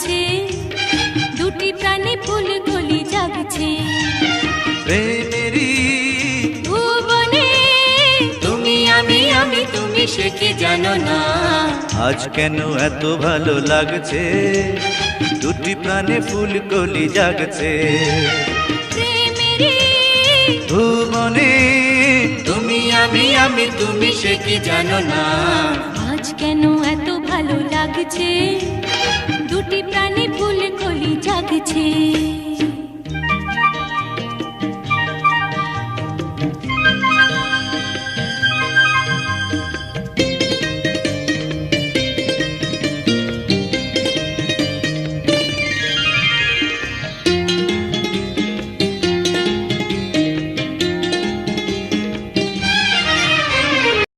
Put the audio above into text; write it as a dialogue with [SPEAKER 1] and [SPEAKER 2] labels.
[SPEAKER 1] জাগছে, দুটি প্রাণে ফুল কলি জাগছে।
[SPEAKER 2] প্রেমেরই
[SPEAKER 1] ভুবনে তুমি আমি আমি তুমি, সে কি জানো না?
[SPEAKER 2] আজ কেন এত ভালো লাগছে, দুটি প্রাণে ফুল কলি জাগছে।
[SPEAKER 1] প্রেমেরই
[SPEAKER 2] ভুবনে তুমি আমি তুমি, সে কি জানো না?
[SPEAKER 1] আজ কেন এত ভালো লাগছে, দুটি প্রাণে ফুল কলি জাগছে।